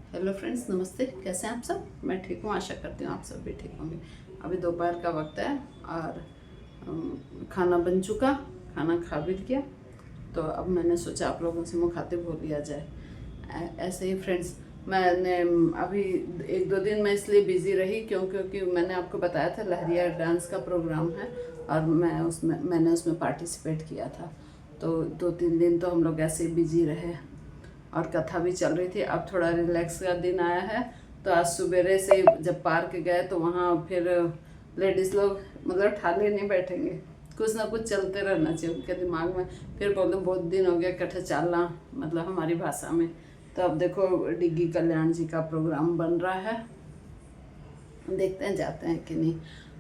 Hello friends, नमस्ते। कैसे हैं आप सब? मैं ठीक हूँ, आशा करती हूँ आप सब भी ठीक होंगे। अभी दोपहर का वक्त है और खाना बन चुका, खाना खा भी लिया। तो अब मैंने सोचा आप लोगों से मुखातिब हो लिया जाए। ऐसे ही फ्रेंड्स, मैंने अभी एक दो दिन मैं इसलिए बिज़ी रही क्योंकि मैंने आपको बताया था लहरिया डांस का प्रोग्राम है और मैंने उसमें पार्टिसिपेट किया था। तो 2-3 दिन तो हम लोग ऐसे ही बिज़ी रहे और कथा भी चल रही थी। अब थोड़ा रिलैक्स का दिन आया है, तो आज सुबेरे से जब पार्क गए तो वहाँ फिर लेडीज़ लोग मतलब ठाले नहीं बैठेंगे, कुछ ना कुछ चलते रहना चाहिए उनके दिमाग में। फिर बोलते बहुत दिन हो गया कथा चालना, मतलब हमारी भाषा में। तो अब देखो डिग्गी कल्याण जी का प्रोग्राम बन रहा है, देखते हैं जाते हैं कि नहीं।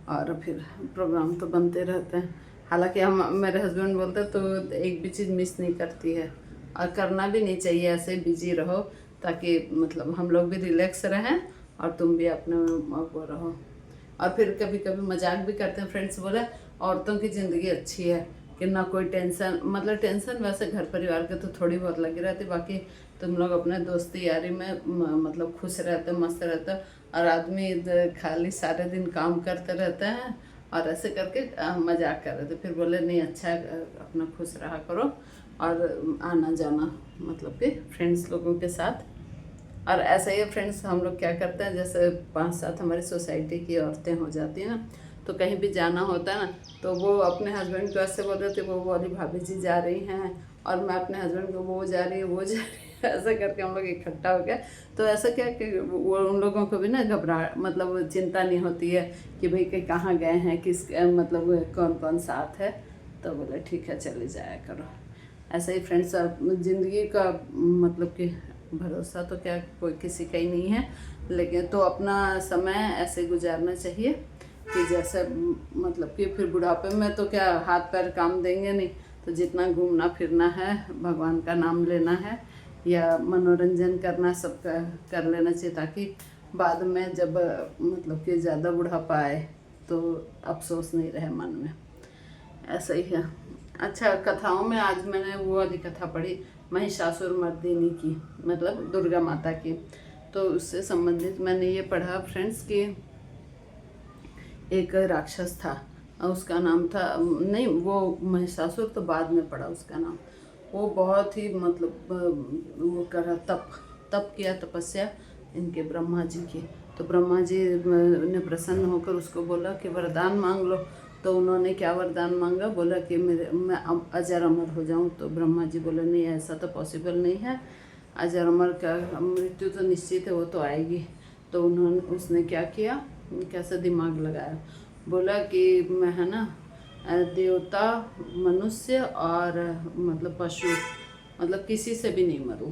और फिर प्रोग्राम तो बनते रहते हैं। हालांकि हम मेरे हस्बैंड बोलते तो एक भी चीज़ मिस नहीं करती है और करना भी नहीं चाहिए। ऐसे बिजी रहो ताकि मतलब हम लोग भी रिलैक्स रहें और तुम भी अपने वो रहो। और फिर कभी कभी मजाक भी करते हैं फ्रेंड्स, बोले औरतों की ज़िंदगी अच्छी है कि ना कोई टेंशन, मतलब टेंशन वैसे घर परिवार के तो थोड़ी बहुत लगी रहती, बाकी तुम लोग अपने दोस्ती यारी में मतलब खुश रहते, मस्त रहते। और आदमी खाली सारे दिन काम करते रहते हैं और ऐसे करके मजाक कर रहे थे। फिर बोले नहीं अच्छा है, अपना खुश रहा करो और आना जाना मतलब कि फ्रेंड्स लोगों के साथ। और ऐसे ही फ्रेंड्स हम लोग क्या करते हैं, जैसे 5-7 हमारी सोसाइटी की औरतें हो जाती हैं ना, तो कहीं भी जाना होता है ना, तो वो अपने हस्बैंड को ऐसे बोल रहे थे, वो वाली भाभी जी जा रही हैं और मैं अपने हस्बैंड को वो जा रही है वो जा रही है, ऐसा करके हम लोग इकट्ठा हो गए। तो ऐसा क्या कि वो उन लोगों को भी ना घबराहट मतलब चिंता नहीं होती है कि भाई कि कहाँ गए हैं, किस मतलब कौन कौन साथ है। तो बोले ठीक है चले जाया करो। ऐसे ही फ्रेंड्स, ज़िंदगी का मतलब कि भरोसा तो क्या कोई किसी का ही नहीं है, लेकिन तो अपना समय ऐसे गुजारना चाहिए कि जैसे मतलब कि फिर बुढ़ापे में तो क्या हाथ पैर काम देंगे नहीं, तो जितना घूमना फिरना है, भगवान का नाम लेना है या मनोरंजन करना, सब कर लेना चाहिए ताकि बाद में जब मतलब कि ज़्यादा बुढ़ापा आए तो अफसोस नहीं रहे मन में। ऐसा ही है। अच्छा, कथाओं में आज मैंने वो वाली कथा पढ़ी, महिषासुर मर्दिनी की, मतलब दुर्गा माता की। तो उससे संबंधित मैंने ये पढ़ा फ्रेंड्स कि एक राक्षस था, उसका नाम था, नहीं वो महिषासुर तो बाद में पड़ा उसका नाम। वो बहुत ही मतलब वो करा तप तप किया, तपस्या इनके ब्रह्मा जी की। तो ब्रह्मा जी ने प्रसन्न होकर उसको बोला कि वरदान मांग लो। तो उन्होंने क्या वरदान मांगा, बोला कि मैं अजर अमर हो जाऊं। तो ब्रह्मा जी बोले नहीं ऐसा तो पॉसिबल नहीं है, अजर अमर का मृत्यु तो निश्चित है, वो तो आएगी। तो उसने क्या किया, कैसे दिमाग लगाया, बोला कि मैं है ना देवता, मनुष्य और मतलब पशु, मतलब किसी से भी नहीं मरूं,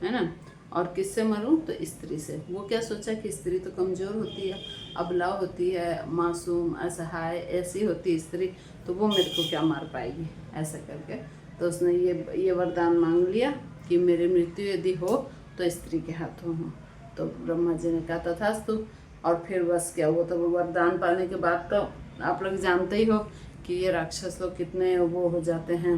है ना। और किससे मरूं, तो स्त्री से। वो क्या सोचा कि स्त्री तो कमज़ोर होती है, अबला होती है, मासूम, असहाय ऐसी होती है स्त्री, तो वो मेरे को क्या मार पाएगी, ऐसा करके। तो उसने ये वरदान मांग लिया कि मेरी मृत्यु यदि हो तो स्त्री के हाथों हो। तो ब्रह्मा जी ने कहा तथास्तु। और फिर बस क्या हुआ, तो वो वरदान पाने के बाद तो आप लोग जानते ही हो कि ये राक्षस लोग कितने वो हो जाते हैं,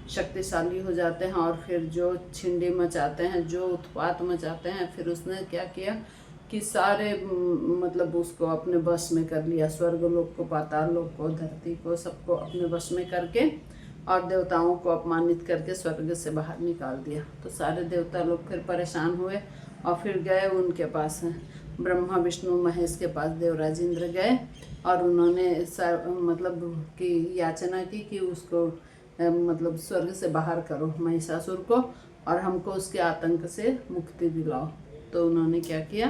शक्तिशाली हो जाते हैं और फिर जो छिंडी मचाते हैं, जो उत्पात मचाते हैं। फिर उसने क्या किया कि सारे मतलब उसको अपने वश में कर लिया, स्वर्ग लोक को, पाताल लोक को, धरती को, सबको अपने वश में करके और देवताओं को अपमानित करके स्वर्ग से बाहर निकाल दिया। तो सारे देवता लोग फिर परेशान हुए और फिर गए उनके पास, ब्रह्मा विष्णु महेश के पास देवराज इंद्र गए और उन्होंने मतलब कि याचना की कि उसको मतलब स्वर्ग से बाहर करो महिषासुर को और हमको उसके आतंक से मुक्ति दिलाओ। तो उन्होंने क्या किया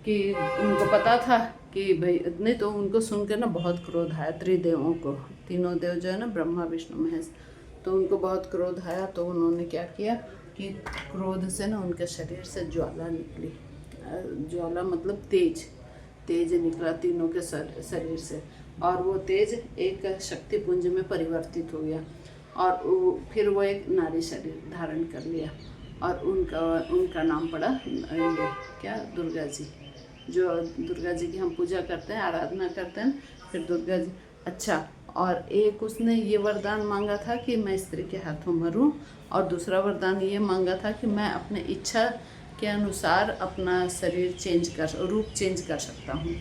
कि उनको पता था कि भाई, नहीं तो उनको सुनकर ना बहुत क्रोध आया त्रिदेवों को, तीनों देव जो है ना, ब्रह्मा विष्णु महेश। तो उनको बहुत क्रोध आया, तो उन्होंने क्या किया कि क्रोध से ना उनके शरीर से ज्वाला निकली। ज्वाला मतलब तेज, तेज निकला तीनों के शरीर से, और वो तेज एक शक्ति पुंज में परिवर्तित हो गया और फिर वो एक नारी शरीर धारण कर लिया और उनका नाम पड़ा ये क्या, दुर्गा जी। जो दुर्गा जी की हम पूजा करते हैं, आराधना करते हैं, फिर दुर्गा जी। अच्छा, और एक उसने ये वरदान मांगा था कि मैं स्त्री के हाथों मरूं, और दूसरा वरदान ये मांगा था कि मैं अपने इच्छा के अनुसार अपना शरीर रूप चेंज कर सकता हूँ।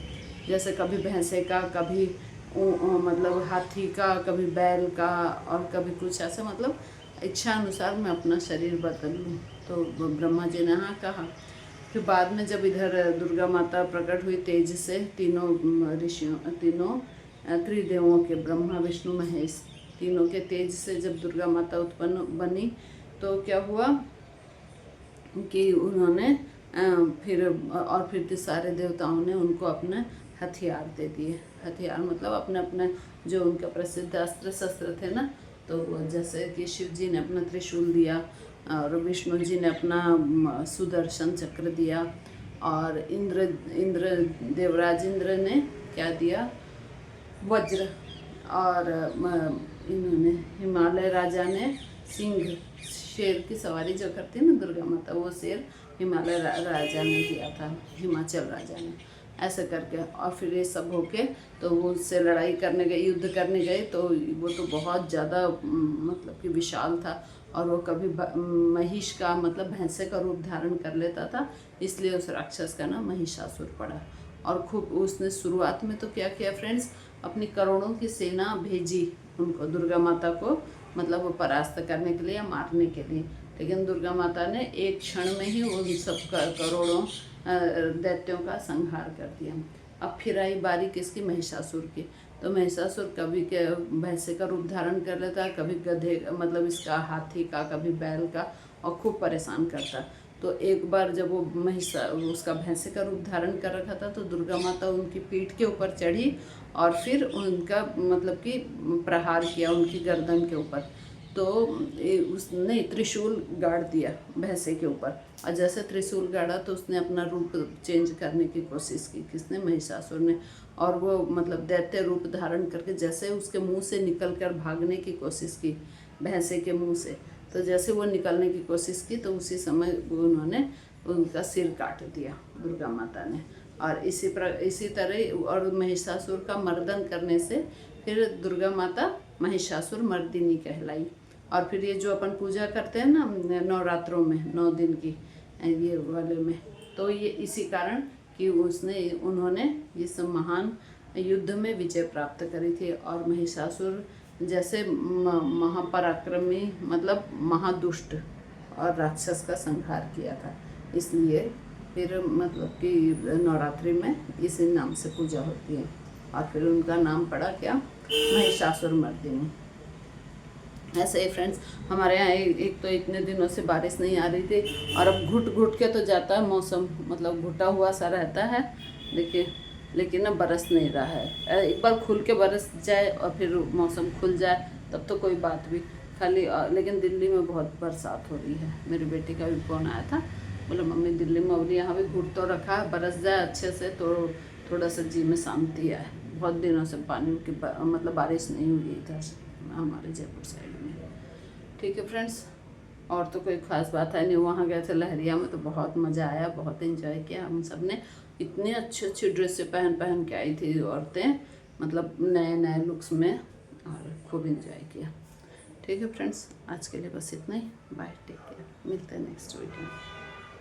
जैसे कभी भैंसे का, कभी मतलब हाथी का, कभी बैल का, और कभी कुछ ऐसे, मतलब इच्छा अनुसार मैं अपना शरीर बदल लूँ। तो ब्रह्मा जी ने हाँ कहा। फिर बाद में जब इधर दुर्गा माता प्रकट हुई तेज से, तीनों त्रिदेवों के, ब्रह्मा विष्णु महेश, तीनों के तेज से जब दुर्गा माता उत्पन्न बनी, तो क्या हुआ कि उन्होंने फिर सारे देवताओं ने उनको अपने हथियार दे दिए। हथियार मतलब अपने अपने जो उनका प्रसिद्ध अस्त्र शस्त्र थे ना, तो जैसे कि शिव जी ने अपना त्रिशूल दिया, और विष्णु जी ने अपना सुदर्शन चक्र दिया, और इंद्र देवराज इंद्र ने क्या दिया, वज्र, और इन्होंने हिमालय राजा ने सिंह, शेर की सवारी जो करती है ना दुर्गा माता, वो शेर हिमालय राजा ने दिया था, हिमाचल राजा ने, ऐसे करके। और फिर ये सब होके तो वो उससे लड़ाई करने गए, युद्ध करने गए, तो वो तो बहुत ज़्यादा मतलब कि विशाल था, और वो कभी महिष का मतलब भैंसे का रूप धारण कर लेता था, इसलिए उस राक्षस का नाम महिषासुर पड़ा। और खूब उसने शुरुआत में तो क्या किया फ्रेंड्स, अपनी करोड़ों की सेना भेजी उनको, दुर्गा माता को मतलब वो परास्त करने के लिए या मारने के लिए, लेकिन दुर्गा माता ने एक क्षण में ही उन सब करोड़ों दैत्यों का संहार कर दिया। अब फिर आई बारी किसकी, महिषासुर की। तो महिषासुर कभी के भैंसे का रूप धारण कर लेता, कभी गधे मतलब इसका, हाथी का, कभी बैल का, और खूब परेशान करता। तो एक बार जब वो उसका भैंसे का रूप धारण कर रखा था, तो दुर्गा माता उनकी पीठ के ऊपर चढ़ी, और फिर उनका मतलब कि प्रहार किया उनकी गर्दन के ऊपर। तो उसने त्रिशूल गाड़ दिया भैंसे के ऊपर, और जैसे त्रिशूल गाड़ा तो उसने अपना रूप चेंज करने की कोशिश की, किसने, महिषासुर ने। और वो मतलब दैत्य रूप धारण करके जैसे उसके मुंह से निकल कर भागने की कोशिश की, भैंसे के मुंह से, तो जैसे वो निकलने की कोशिश की, तो उसी समय उन्होंने उनका सिर काट दिया दुर्गा माता ने। और इसी तरह और महिषासुर का मर्दन करने से फिर दुर्गा माता महिषासुर मर्दिनी कहलाई। और फिर ये जो अपन पूजा करते हैं ना नवरात्रों में 9 दिन की, ये वाले में, तो ये इसी कारण कि उन्होंने इस महान युद्ध में विजय प्राप्त करी थी। और महिषासुर जैसे महापराक्रमी मतलब महादुष्ट और राक्षस का संहार किया था, इसलिए फिर मतलब कि नवरात्रि में इसी नाम से पूजा होती है। और फिर उनका नाम पड़ा क्या, महिषासुर मर्दिनी। ऐसे ही फ्रेंड्स, हमारे यहाँ एक तो इतने दिनों से बारिश नहीं आ रही थी, और अब घुट घुट के तो जाता है मौसम, मतलब घुटा हुआ सा रहता है, देखिए, लेकिन अब बरस नहीं रहा है। एक बार खुल के बरस जाए और फिर मौसम खुल जाए तब तो कोई बात भी, खाली लेकिन दिल्ली में बहुत बरसात हो रही है। मेरी बेटी का भी फ़ोन आया था, बोला मम्मी दिल्ली में बोली यहाँ भी घुट तो रखा है, बरस जाए अच्छे से तो थोड़ा सा जी में शांति आए। बहुत दिनों से पानी की मतलब बारिश नहीं हुई इधर हमारे जयपुर साइड में। ठीक है फ्रेंड्स, और तो कोई ख़ास बात है नहीं। वहाँ गए थे लहरिया में, तो बहुत मज़ा आया, बहुत एंजॉय किया हम सब ने। इतनी अच्छी अच्छी ड्रेसें पहन के आई थी औरतें, मतलब नए नए लुक्स में, और खूब एंजॉय किया। ठीक है फ्रेंड्स, आज के लिए बस इतना ही। बाय, टेक केयर, मिलते हैं नेक्स्ट वीडियो में।